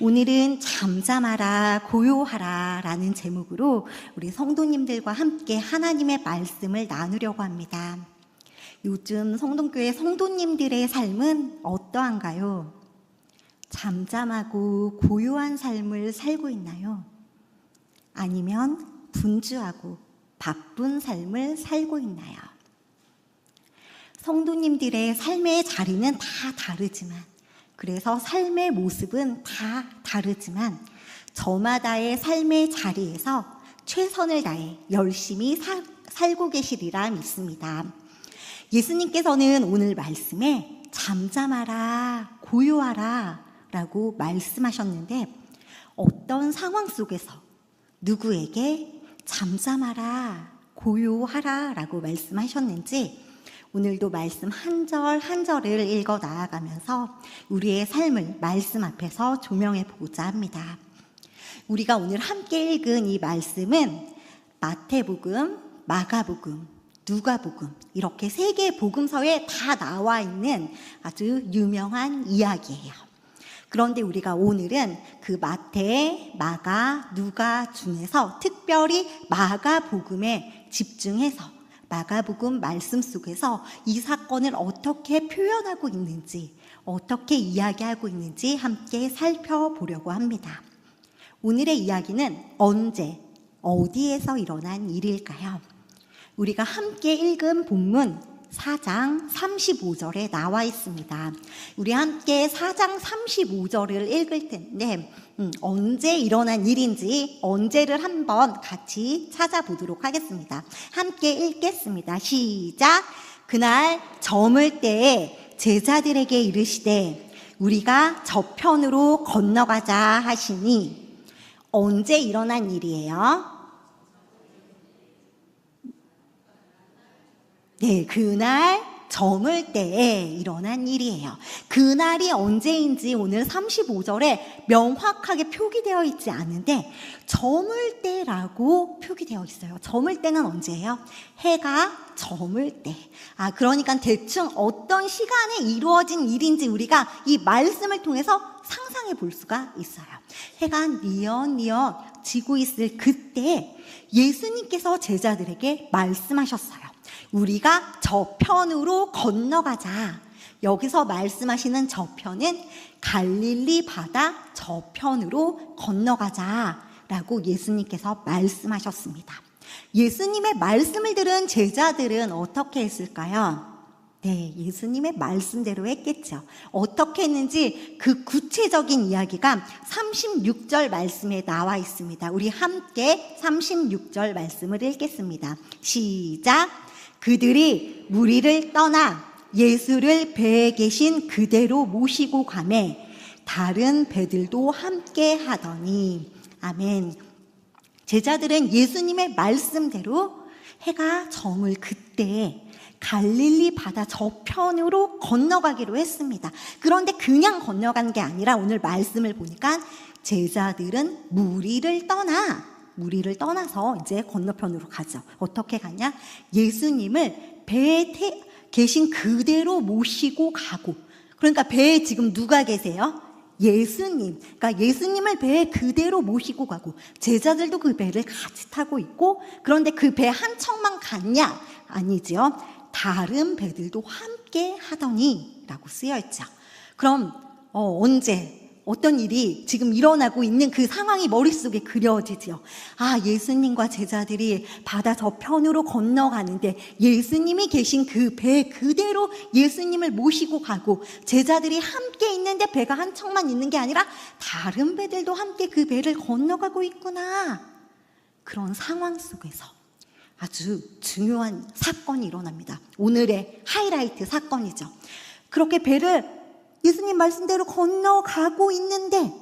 오늘은 잠잠하라 고요하라 라는 제목으로 우리 성도님들과 함께 하나님의 말씀을 나누려고 합니다. 요즘 성동교회 성도님들의 삶은 어떠한가요? 잠잠하고 고요한 삶을 살고 있나요? 아니면 분주하고 바쁜 삶을 살고 있나요? 성도님들의 삶의 자리는 다 다르지만, 그래서 삶의 모습은 다 다르지만 저마다의 삶의 자리에서 최선을 다해 열심히 살고 계시리라 믿습니다. 예수님께서는 오늘 말씀에 잠잠하라 고요하라 라고 말씀하셨는데, 어떤 상황 속에서 누구에게 잠잠하라 고요하라 라고 말씀하셨는지 오늘도 말씀 한 절 한 절을 읽어 나아가면서 우리의 삶을 말씀 앞에서 조명해 보고자 합니다. 우리가 오늘 함께 읽은 이 말씀은 마태복음, 마가복음, 누가복음 이렇게 세 개의 복음서에 다 나와 있는 아주 유명한 이야기예요. 그런데 우리가 오늘은 그 마태, 마가, 누가 중에서 특별히 마가복음에 집중해서 마가복음 말씀 속에서 이 사건을 어떻게 표현하고 있는지, 어떻게 이야기하고 있는지 함께 살펴보려고 합니다. 오늘의 이야기는 언제, 어디에서 일어난 일일까요? 우리가 함께 읽은 본문 4장 35절에 나와 있습니다. 우리 함께 4장 35절을 읽을 텐데 언제 일어난 일인지 언제를 한번 같이 찾아보도록 하겠습니다. 함께 읽겠습니다. 시작! 그날 저물 때에 제자들에게 이르시되 우리가 저편으로 건너가자 하시니, 언제 일어난 일이에요? 네, 그날 저물 때에 일어난 일이에요. 그날이 언제인지 오늘 35절에 명확하게 표기되어 있지 않은데 저물 때라고 표기되어 있어요. 저물 때는 언제예요? 해가 저물 때. 그러니까 대충 어떤 시간에 이루어진 일인지 우리가 이 말씀을 통해서 상상해 볼 수가 있어요. 해가 뉘엿뉘엿 지고 있을 그때 예수님께서 제자들에게 말씀하셨어요. 우리가 저편으로 건너가자. 여기서 말씀하시는 저편은 갈릴리 바다 저편으로 건너가자 라고 예수님께서 말씀하셨습니다. 예수님의 말씀을 들은 제자들은 어떻게 했을까요? 네, 예수님의 말씀대로 했겠죠. 어떻게 했는지 그 구체적인 이야기가 36절 말씀에 나와 있습니다. 우리 함께 36절 말씀을 읽겠습니다. 시작! 그들이 무리를 떠나 예수를 배에 계신 그대로 모시고 가매 다른 배들도 함께 하더니. 아멘. 제자들은 예수님의 말씀대로 해가 저물 그때 갈릴리 바다 저편으로 건너가기로 했습니다. 그런데 그냥 건너간 게 아니라 오늘 말씀을 보니까 제자들은 무리를 떠나서 이제 건너편으로 가죠. 어떻게 가냐? 예수님을 배에 계신 그대로 모시고 가고. 그러니까 배에 지금 누가 계세요? 예수님. 그러니까 예수님을 배에 그대로 모시고 가고 제자들도 그 배를 같이 타고 있고, 그런데 그 배 한 척만 갔냐? 아니죠. 다른 배들도 함께 하더니 라고 쓰여 있죠. 그럼 언제 어떤 일이 지금 일어나고 있는 그 상황이 머릿속에 그려지죠. 예수님과 제자들이 바다 저편으로 건너가는데 예수님이 계신 그 배 그대로 예수님을 모시고 가고, 제자들이 함께 있는데 배가 한 척만 있는 게 아니라 다른 배들도 함께 그 배를 건너가고 있구나. 그런 상황 속에서 아주 중요한 사건이 일어납니다. 오늘의 하이라이트 사건이죠. 그렇게 배를 예수님 말씀대로 건너가고 있는데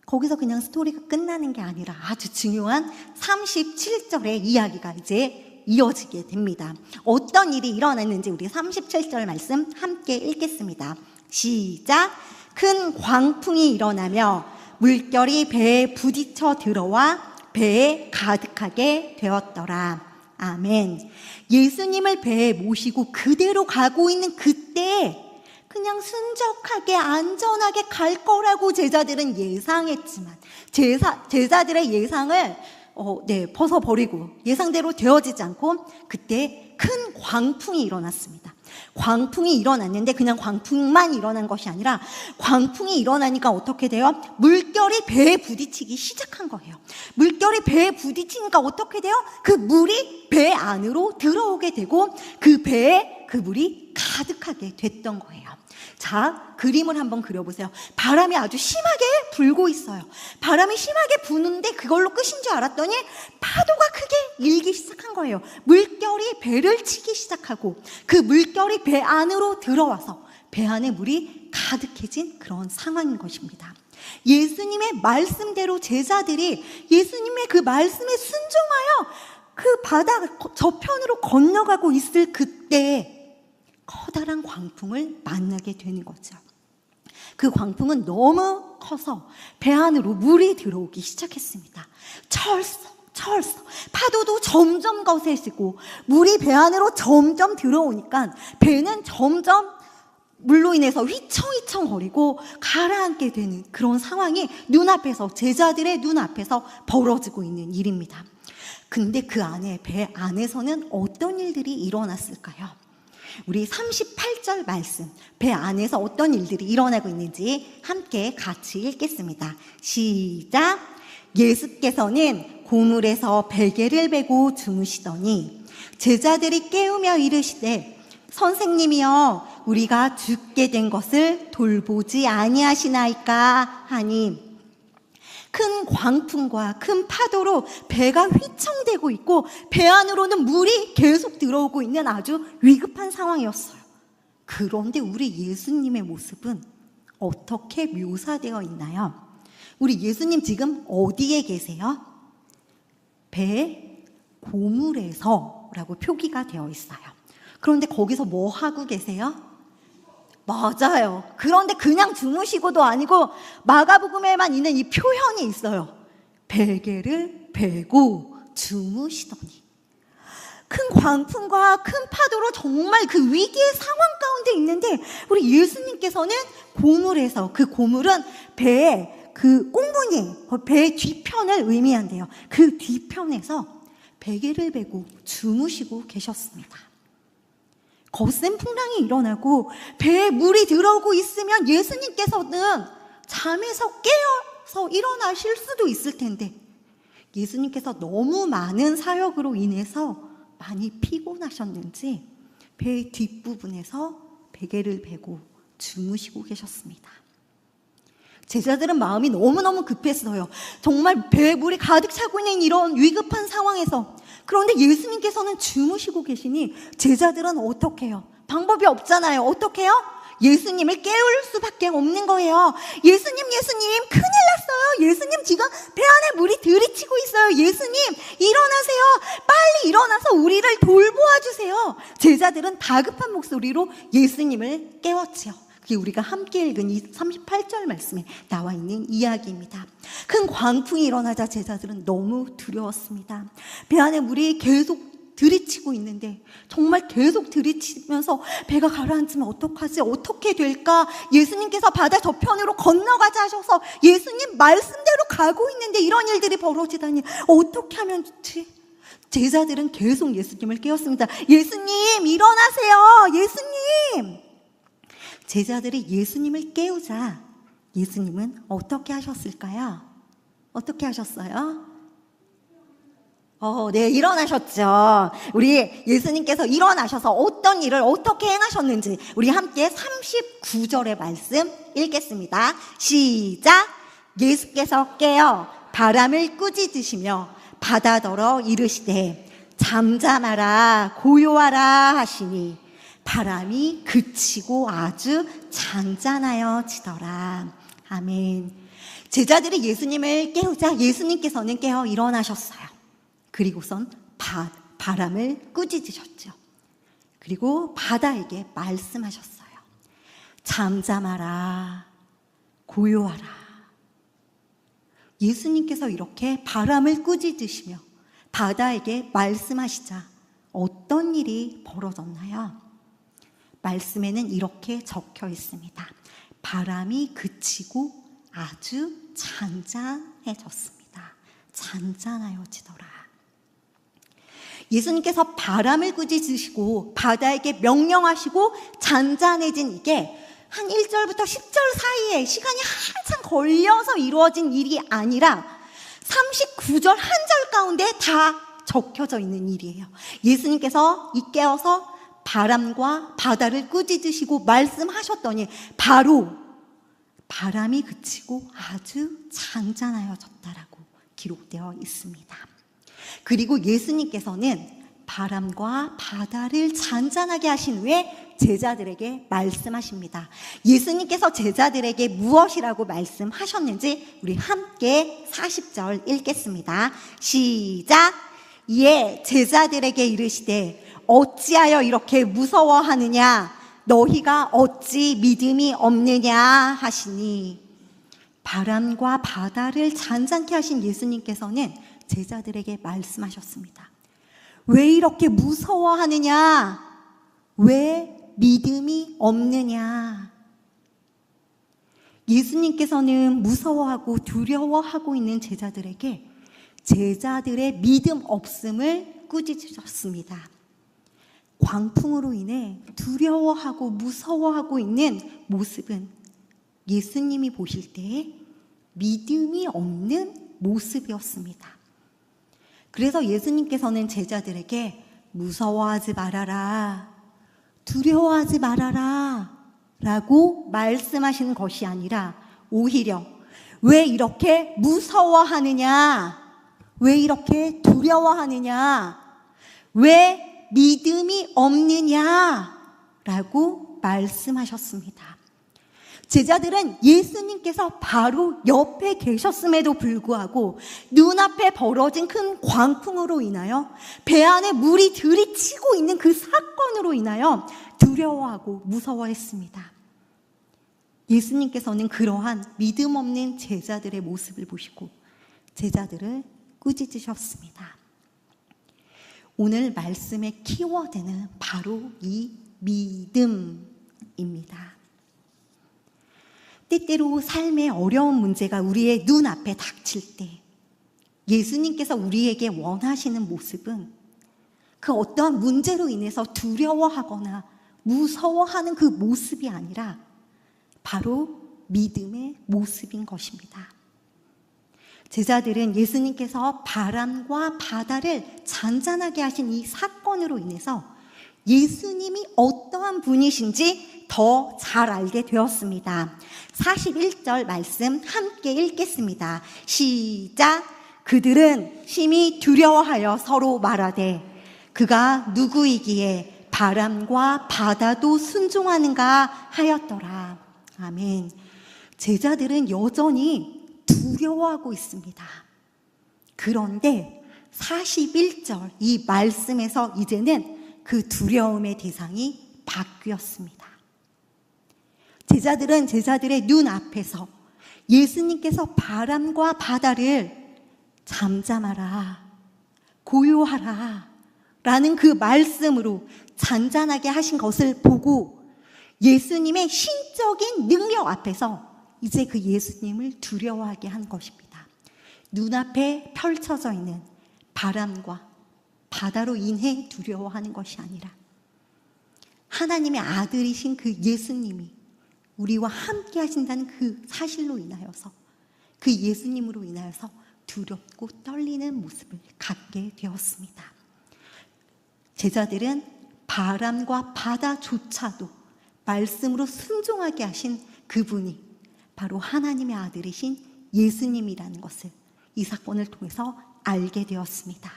거기서 그냥 스토리가 끝나는 게 아니라 아주 중요한 37절의 이야기가 이제 이어지게 됩니다. 어떤 일이 일어났는지 우리 37절 말씀 함께 읽겠습니다. 시작! 큰 광풍이 일어나며 물결이 배에 부딪혀 들어와 배에 가득하게 되었더라. 아멘. 예수님을 배에 모시고 그대로 가고 있는 그때 그냥 순적하게 안전하게 갈 거라고 제자들은 예상했지만 제자들의 예상을 벗어버리고 예상대로 되어지지 않고 그때 큰 광풍이 일어났습니다. 광풍이 일어났는데 그냥 광풍만 일어난 것이 아니라 광풍이 일어나니까 어떻게 돼요? 물결이 배에 부딪히기 시작한 거예요. 물결이 배에 부딪히니까 어떻게 돼요? 그 물이 배 안으로 들어오게 되고 그 배에 그 물이 가득하게 됐던 거예요. 자, 그림을 한번 그려보세요. 바람이 아주 심하게 불고 있어요. 바람이 심하게 부는데 그걸로 끝인 줄 알았더니 파도가 크게 일기 시작한 거예요. 물결이 배를 치기 시작하고 그 물결이 배 안으로 들어와서 배 안에 물이 가득해진 그런 상황인 것입니다. 예수님의 말씀대로 제자들이 예수님의 그 말씀에 순종하여 그 바다 저편으로 건너가고 있을 그때 커다란 광풍을 만나게 되는 거죠. 그 광풍은 너무 커서 배 안으로 물이 들어오기 시작했습니다. 철썩 파도도 점점 거세지고 물이 배 안으로 점점 들어오니까 배는 점점 물로 인해서 휘청휘청 거리고 가라앉게 되는 그런 상황이 눈앞에서 제자들의 눈앞에서 벌어지고 있는 일입니다. 근데 그 안에 배 안에서는 어떤 일들이 일어났을까요? 우리 38절 말씀, 배 안에서 어떤 일들이 일어나고 있는지 함께 같이 읽겠습니다. 시작! 예수께서는 고물에서 베개를 베고 주무시더니 제자들이 깨우며 이르시되 선생님이여 우리가 죽게 된 것을 돌보지 아니하시나이까 하니 큰 광풍과 큰 파도로 배가 휘청대고 있고 배 안으로는 물이 계속 들어오고 있는 아주 위급한 상황이었어요. 그런데 우리 예수님의 모습은 어떻게 묘사되어 있나요? 우리 예수님 지금 어디에 계세요? 배 고물에서라고 표기가 되어 있어요. 그런데 거기서 뭐 하고 계세요? 맞아요. 그런데 그냥 주무시고도 아니고 마가복음에만 있는 이 표현이 있어요. 베개를 베고 주무시더니. 큰 광풍과 큰 파도로 정말 그 위기의 상황 가운데 있는데 우리 예수님께서는 고물에서, 그 고물은 배의 그 꽁무니, 배의 뒤편을 의미한대요. 그 뒤편에서 베개를 베고 주무시고 계셨습니다. 거센 풍랑이 일어나고 배에 물이 들어오고 있으면 예수님께서는 잠에서 깨어서 일어나실 수도 있을 텐데 예수님께서 너무 많은 사역으로 인해서 많이 피곤하셨는지 배의 뒷부분에서 베개를 베고 주무시고 계셨습니다. 제자들은 마음이 너무너무 급했어요. 정말 배에 물이 가득 차고 있는 이런 위급한 상황에서. 그런데 예수님께서는 주무시고 계시니 제자들은 어떻게 해요? 방법이 없잖아요. 어떻게 해요? 예수님을 깨울 수밖에 없는 거예요. 예수님 큰일 났어요. 예수님 지금 배 안에 물이 들이치고 있어요. 예수님 일어나세요. 빨리 일어나서 우리를 돌보아 주세요. 제자들은 다급한 목소리로 예수님을 깨웠지요. 그게 우리가 함께 읽은 이 38절 말씀에 나와 있는 이야기입니다. 큰 광풍이 일어나자 제자들은 너무 두려웠습니다. 배 안에 물이 계속 들이치고 있는데 정말 계속 들이치면서 배가 가라앉으면 어떡하지? 어떻게 될까? 예수님께서 바다 저편으로 건너가자 하셔서 예수님 말씀대로 가고 있는데 이런 일들이 벌어지다니 어떻게 하면 좋지? 제자들은 계속 예수님을 깨웠습니다. 예수님 일어나세요. 예수님. 제자들이 예수님을 깨우자 예수님은 어떻게 하셨을까요? 어떻게 하셨어요? 네, 일어나셨죠. 우리 예수님께서 일어나셔서 어떤 일을 어떻게 행하셨는지 우리 함께 39절의 말씀 읽겠습니다. 시작! 예수께서 깨어 바람을 꾸짖으시며 바다더러 이르시되 잠잠하라 고요하라 하시니 바람이 그치고 아주 잔잔하여지더라. 아멘. 제자들이 예수님을 깨우자 예수님께서는 깨어 일어나셨어요. 그리고선 바람을 꾸짖으셨죠. 그리고 바다에게 말씀하셨어요. 잠잠하라, 고요하라. 예수님께서 이렇게 바람을 꾸짖으시며 바다에게 말씀하시자 어떤 일이 벌어졌나요? 말씀에는 이렇게 적혀 있습니다. 바람이 그치고 아주 잔잔해졌습니다. 잔잔하여지더라. 예수님께서 바람을 꾸짖으시고 바다에게 명령하시고 잔잔해진 이게 한 1절부터 10절 사이에 시간이 한참 걸려서 이루어진 일이 아니라 39절 한 절 가운데 다 적혀져 있는 일이에요. 예수님께서 이 깨어서 바람과 바다를 꾸짖으시고 말씀하셨더니 바로 바람이 그치고 아주 잔잔하여졌다라고 기록되어 있습니다. 그리고 예수님께서는 바람과 바다를 잔잔하게 하신 후에 제자들에게 말씀하십니다. 예수님께서 제자들에게 무엇이라고 말씀하셨는지 우리 함께 40절 읽겠습니다. 시작. 이에 제자들에게 이르시되 어찌하여 이렇게 무서워하느냐? 너희가 어찌 믿음이 없느냐 하시니. 바람과 바다를 잔잔케 하신 예수님께서는 제자들에게 말씀하셨습니다. 왜 이렇게 무서워하느냐? 왜 믿음이 없느냐? 예수님께서는 무서워하고 두려워하고 있는 제자들에게 제자들의 믿음 없음을 꾸짖으셨습니다. 광풍으로 인해 두려워하고 무서워하고 있는 모습은 예수님이 보실 때에 믿음이 없는 모습이었습니다. 그래서 예수님께서는 제자들에게 무서워하지 말아라, 두려워하지 말아라 라고 말씀하시는 것이 아니라 오히려 왜 이렇게 무서워하느냐, 왜 이렇게 두려워하느냐, 왜 믿음이 없느냐라고 말씀하셨습니다. 제자들은 예수님께서 바로 옆에 계셨음에도 불구하고 눈앞에 벌어진 큰 광풍으로 인하여 배 안에 물이 들이치고 있는 그 사건으로 인하여 두려워하고 무서워했습니다. 예수님께서는 그러한 믿음 없는 제자들의 모습을 보시고 제자들을 꾸짖으셨습니다. 오늘 말씀의 키워드는 바로 이 믿음입니다. 때때로 삶의 어려운 문제가 우리의 눈앞에 닥칠 때 예수님께서 우리에게 원하시는 모습은 그 어떠한 문제로 인해서 두려워하거나 무서워하는 그 모습이 아니라 바로 믿음의 모습인 것입니다. 제자들은 예수님께서 바람과 바다를 잔잔하게 하신 이 사건으로 인해서 예수님이 어떠한 분이신지 더 잘 알게 되었습니다. 41절 말씀 함께 읽겠습니다. 시작. 그들은 심히 두려워하여 서로 말하되 그가 누구이기에 바람과 바다도 순종하는가 하였더라. 아멘. 제자들은 여전히 두려워하고 있습니다. 그런데 41절 이 말씀에서 이제는 그 두려움의 대상이 바뀌었습니다. 제자들은 제자들의 눈앞에서 예수님께서 바람과 바다를 잠잠하라, 고요하라 라는 그 말씀으로 잔잔하게 하신 것을 보고 예수님의 신적인 능력 앞에서 이제 그 예수님을 두려워하게 한 것입니다. 눈앞에 펼쳐져 있는 바람과 바다로 인해 두려워하는 것이 아니라 하나님의 아들이신 그 예수님이 우리와 함께 하신다는 그 사실로 인하여서 그 예수님으로 인하여서 두렵고 떨리는 모습을 갖게 되었습니다. 제자들은 바람과 바다조차도 말씀으로 순종하게 하신 그분이 바로 하나님의 아들이신 예수님이라는 것을 이 사건을 통해서 알게 되었습니다.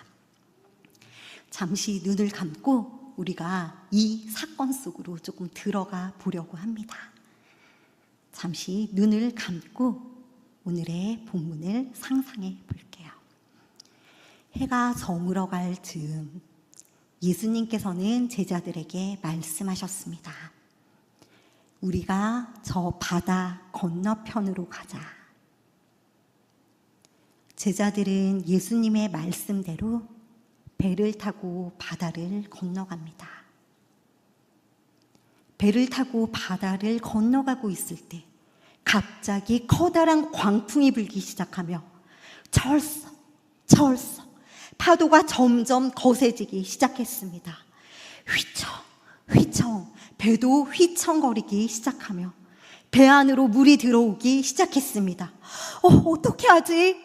잠시 눈을 감고 우리가 이 사건 속으로 조금 들어가 보려고 합니다. 잠시 눈을 감고 오늘의 본문을 상상해 볼게요. 해가 저물어 갈 즈음 예수님께서는 제자들에게 말씀하셨습니다. 우리가 저 바다 건너편으로 가자. 제자들은 예수님의 말씀대로 배를 타고 바다를 건너갑니다. 배를 타고 바다를 건너가고 있을 때 갑자기 커다란 광풍이 불기 시작하며 철썩 파도가 점점 거세지기 시작했습니다. 휘청 배도 휘청거리기 시작하며 배 안으로 물이 들어오기 시작했습니다. 어떻게 하지?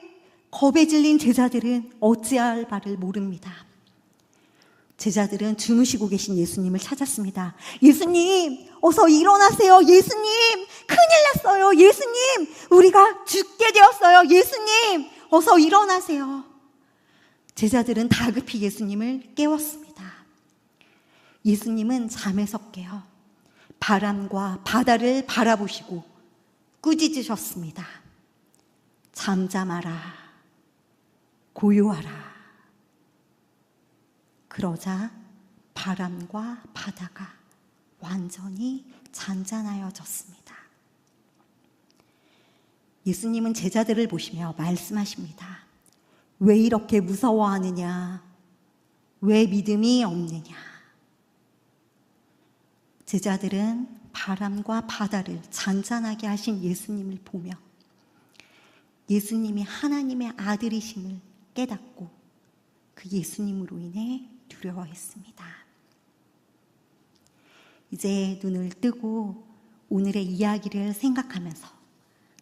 겁에 질린 제자들은 어찌할 바를 모릅니다. 제자들은 주무시고 계신 예수님을 찾았습니다. 예수님, 어서 일어나세요. 예수님, 큰일 났어요. 예수님, 우리가 죽게 되었어요. 예수님, 어서 일어나세요. 제자들은 다급히 예수님을 깨웠습니다. 예수님은 잠에서 깨어 바람과 바다를 바라보시고 꾸짖으셨습니다. 잠잠하라, 고요하라. 그러자 바람과 바다가 완전히 잔잔하여졌습니다. 예수님은 제자들을 보시며 말씀하십니다. 왜 이렇게 무서워하느냐? 왜 믿음이 없느냐? 제자들은 바람과 바다를 잔잔하게 하신 예수님을 보며 예수님이 하나님의 아들이심을 깨닫고 그 예수님으로 인해 두려워했습니다. 이제 눈을 뜨고 오늘의 이야기를 생각하면서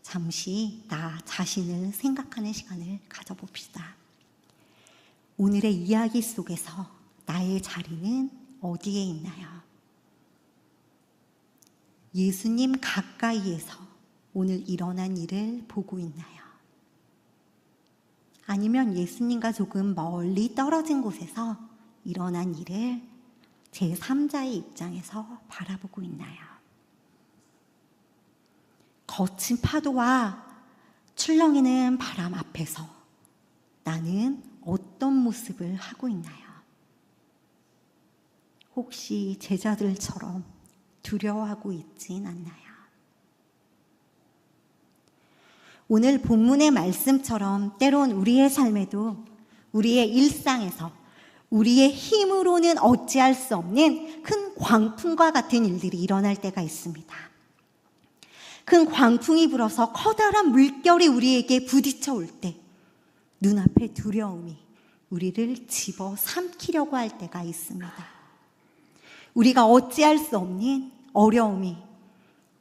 잠시 나 자신을 생각하는 시간을 가져봅시다. 오늘의 이야기 속에서 나의 자리는 어디에 있나요? 예수님 가까이에서 오늘 일어난 일을 보고 있나요? 아니면 예수님과 조금 멀리 떨어진 곳에서 일어난 일을 제3자의 입장에서 바라보고 있나요? 거친 파도와 출렁이는 바람 앞에서 나는 어떤 모습을 하고 있나요? 혹시 제자들처럼 두려워하고 있진 않나요? 오늘 본문의 말씀처럼 때론 우리의 삶에도 우리의 일상에서 우리의 힘으로는 어찌할 수 없는 큰 광풍과 같은 일들이 일어날 때가 있습니다. 큰 광풍이 불어서 커다란 물결이 우리에게 부딪혀 올 때 눈앞에 두려움이 우리를 집어삼키려고 할 때가 있습니다. 우리가 어찌할 수 없는 어려움이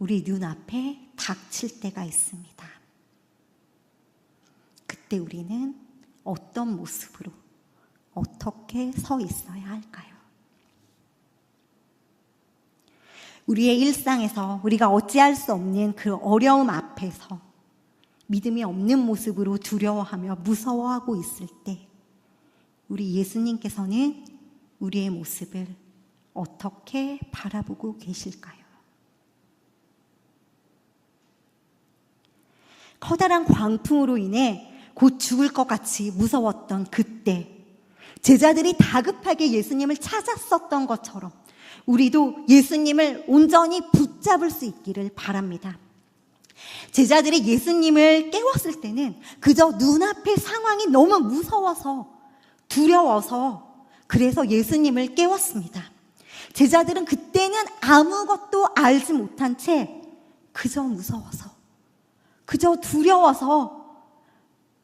우리 눈앞에 닥칠 때가 있습니다. 그때 우리는 어떤 모습으로 어떻게 서 있어야 할까요? 우리의 일상에서 우리가 어찌할 수 없는 그 어려움 앞에서 믿음이 없는 모습으로 두려워하며 무서워하고 있을 때 우리 예수님께서는 우리의 모습을 어떻게 바라보고 계실까요? 커다란 광풍으로 인해 곧 죽을 것 같이 무서웠던 그때 제자들이 다급하게 예수님을 찾았었던 것처럼 우리도 예수님을 온전히 붙잡을 수 있기를 바랍니다. 제자들이 예수님을 깨웠을 때는 그저 눈앞의 상황이 너무 무서워서 두려워서 그래서 예수님을 깨웠습니다. 제자들은 그때는 아무것도 알지 못한 채 그저 무서워서 그저 두려워서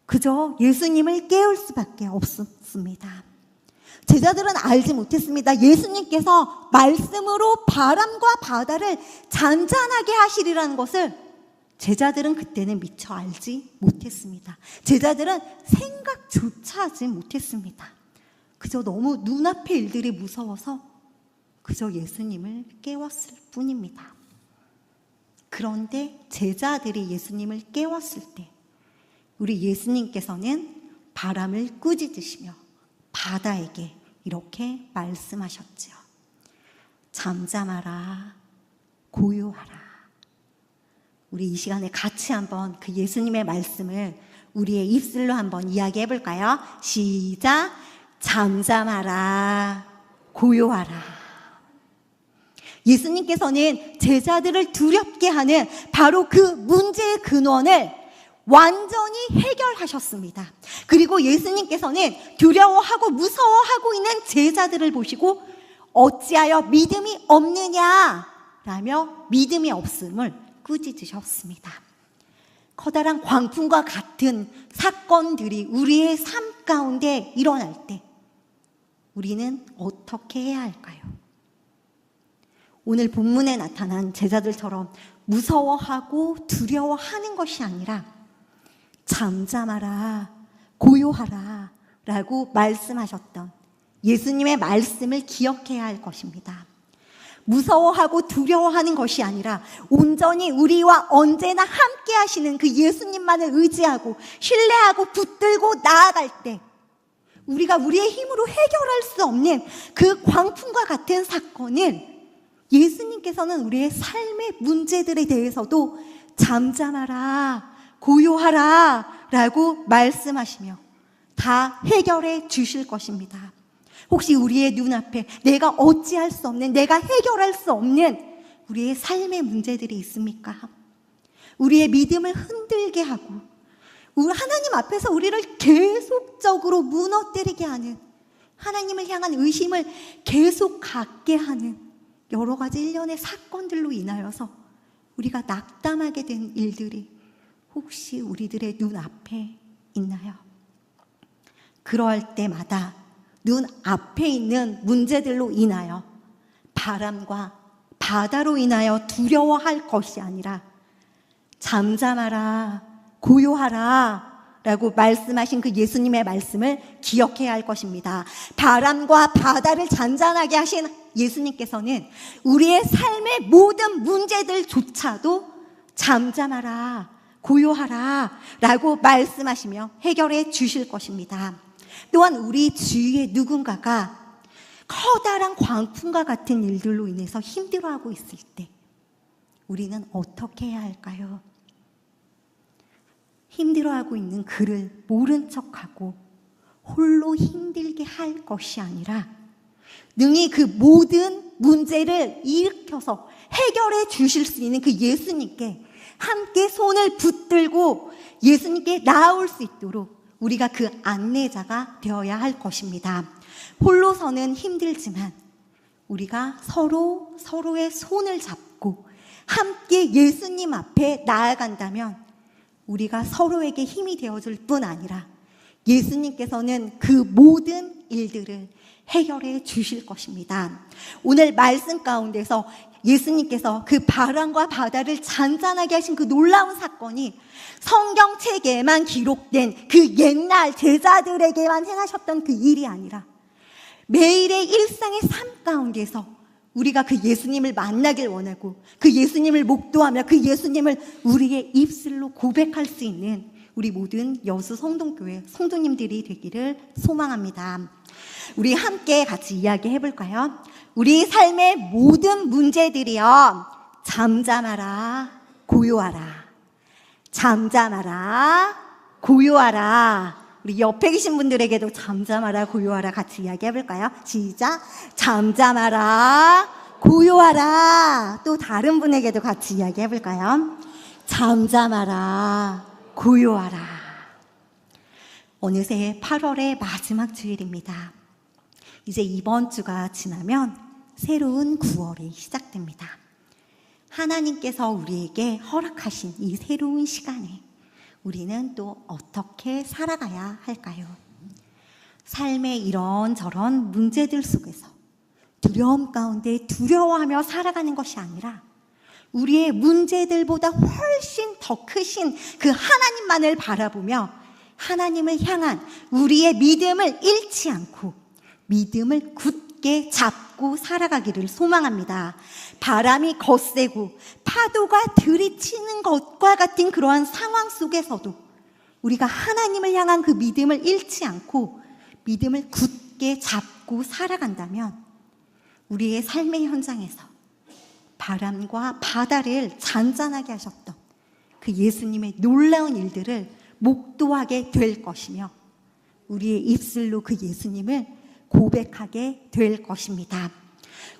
그저 예수님을 깨울 수밖에 없었습니다. 제자들은 알지 못했습니다. 예수님께서 말씀으로 바람과 바다를 잔잔하게 하시리라는 것을 제자들은 그때는 미처 알지 못했습니다. 제자들은 생각조차 하지 못했습니다. 그저 너무 눈앞의 일들이 무서워서 그저 예수님을 깨웠을 뿐입니다. 그런데 제자들이 예수님을 깨웠을 때 우리 예수님께서는 바람을 꾸짖으시며 바다에게 이렇게 말씀하셨지요. 잠잠하라, 고요하라. 우리 이 시간에 같이 한번 그 예수님의 말씀을 우리의 입술로 한번 이야기해 볼까요? 시작! 잠잠하라, 고요하라. 예수님께서는 제자들을 두렵게 하는 바로 그 문제의 근원을 완전히 해결하셨습니다. 그리고 예수님께서는 두려워하고 무서워하고 있는 제자들을 보시고 어찌하여 믿음이 없느냐라고 라며 믿음이 없음을 꾸짖으셨습니다. 커다란 광풍과 같은 사건들이 우리의 삶 가운데 일어날 때 우리는 어떻게 해야 할까요? 오늘 본문에 나타난 제자들처럼 무서워하고 두려워하는 것이 아니라 잠잠하라, 고요하라 라고 말씀하셨던 예수님의 말씀을 기억해야 할 것입니다. 무서워하고 두려워하는 것이 아니라 온전히 우리와 언제나 함께 하시는 그 예수님만을 의지하고 신뢰하고 붙들고 나아갈 때 우리가 우리의 힘으로 해결할 수 없는 그 광풍과 같은 사건을 예수님께서는 우리의 삶의 문제들에 대해서도 잠잠하라, 고요하라 라고 말씀하시며 다 해결해 주실 것입니다. 혹시 우리의 눈앞에 내가 어찌할 수 없는, 내가 해결할 수 없는 우리의 삶의 문제들이 있습니까? 우리의 믿음을 흔들게 하고 하나님 앞에서 우리를 계속적으로 무너뜨리게 하는, 하나님을 향한 의심을 계속 갖게 하는 여러 가지 일련의 사건들로 인하여서 우리가 낙담하게 된 일들이 혹시 우리들의 눈앞에 있나요? 그럴 때마다 눈 앞에 있는 문제들로 인하여 바람과 바다로 인하여 두려워할 것이 아니라 잠잠하라, 고요하라 라고 말씀하신 그 예수님의 말씀을 기억해야 할 것입니다. 바람과 바다를 잔잔하게 하신 예수님께서는 우리의 삶의 모든 문제들조차도 잠잠하라, 고요하라 라고 말씀하시며 해결해 주실 것입니다. 또한 우리 주위에 누군가가 커다란 광풍과 같은 일들로 인해서 힘들어하고 있을 때 우리는 어떻게 해야 할까요? 힘들어하고 있는 그를 모른 척하고 홀로 힘들게 할 것이 아니라 능히 그 모든 문제를 일으켜서 해결해 주실 수 있는 그 예수님께 함께 손을 붙들고 예수님께 나아올 수 있도록 우리가 그 안내자가 되어야 할 것입니다. 홀로서는 힘들지만 우리가 서로의 손을 잡고 함께 예수님 앞에 나아간다면 우리가 서로에게 힘이 되어줄 뿐 아니라 예수님께서는 그 모든 일들을 해결해 주실 것입니다. 오늘 말씀 가운데서 예수님께서 그 바람과 바다를 잔잔하게 하신 그 놀라운 사건이 성경책에만 기록된 그 옛날 제자들에게만 행하셨던 그 일이 아니라 매일의 일상의 삶 가운데서 우리가 그 예수님을 만나길 원하고 그 예수님을 목도하며 그 예수님을 우리의 입술로 고백할 수 있는 우리 모든 여수 성동교회 성도님들이 되기를 소망합니다. 우리 함께 같이 이야기해 볼까요? 우리 삶의 모든 문제들이요, 잠잠하라, 고요하라. 잠잠하라, 고요하라. 우리 옆에 계신 분들에게도 잠잠하라, 고요하라 같이 이야기해 볼까요? 시작. 잠잠하라, 고요하라. 또 다른 분에게도 같이 이야기해 볼까요? 잠잠하라, 고요하라. 어느새 8월의 마지막 주일입니다. 이제 이번 주가 지나면 새로운 9월이 시작됩니다. 하나님께서 우리에게 허락하신 이 새로운 시간에 우리는 또 어떻게 살아가야 할까요? 삶의 이런저런 문제들 속에서 두려움 가운데 두려워하며 살아가는 것이 아니라 우리의 문제들보다 훨씬 더 크신 그 하나님만을 바라보며 하나님을 향한 우리의 믿음을 잃지 않고 믿음을 굳게 잡고 살아가기를 소망합니다. 바람이 거세고 파도가 들이치는 것과 같은 그러한 상황 속에서도 우리가 하나님을 향한 그 믿음을 잃지 않고 믿음을 굳게 잡고 살아간다면 우리의 삶의 현장에서 바람과 바다를 잔잔하게 하셨던 그 예수님의 놀라운 일들을 목도하게 될 것이며 우리의 입술로 그 예수님을 고백하게 될 것입니다.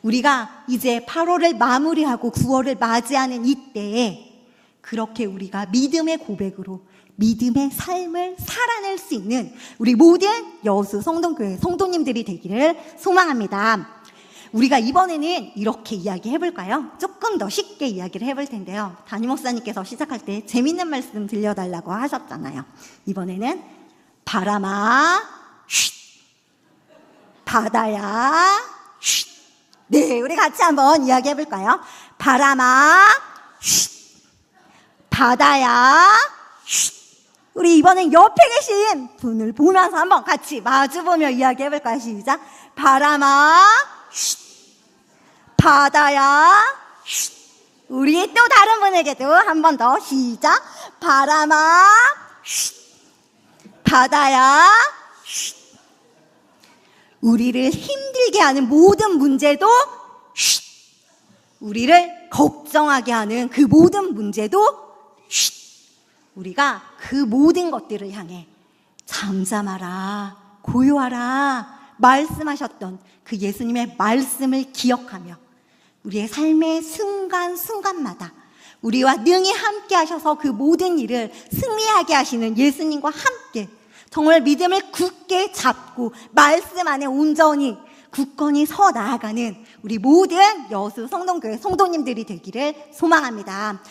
우리가 이제 8월을 마무리하고 9월을 맞이하는 이때에 그렇게 우리가 믿음의 고백으로 믿음의 삶을 살아낼 수 있는 우리 모든 여수 성동교회 성도님들이 되기를 소망합니다. 우리가 이번에는 이렇게 이야기해 볼까요? 조금 더 쉽게 이야기를 해볼 텐데요. 담임 목사님께서 시작할 때 재밌는 말씀 들려달라고 하셨잖아요. 이번에는 바람아, 쉿. 바다야, 쉿. 네, 우리 같이 한번 이야기해 볼까요? 바람아, 쉿. 바다야, 쉿. 우리 이번엔 옆에 계신 분을 보면서 한번 같이 마주보며 이야기해 볼까요? 시작. 바람아, 쉿. 바다야, 쉿. 우리 또 다른 분에게도 한 번 더 시작. 바람아, 쉿. 바다야, 쉿. 우리를 힘들게 하는 모든 문제도 쉿. 우리를 걱정하게 하는 그 모든 문제도 쉿. 우리가 그 모든 것들을 향해 잠잠하라, 고요하라 말씀하셨던 그 예수님의 말씀을 기억하며 우리의 삶의 순간순간마다 우리와 능히 함께 하셔서 그 모든 일을 승리하게 하시는 예수님과 함께 정말 믿음을 굳게 잡고 말씀 안에 온전히 굳건히 서 나아가는 우리 모든 여수 성동교회 성도님들이 되기를 소망합니다.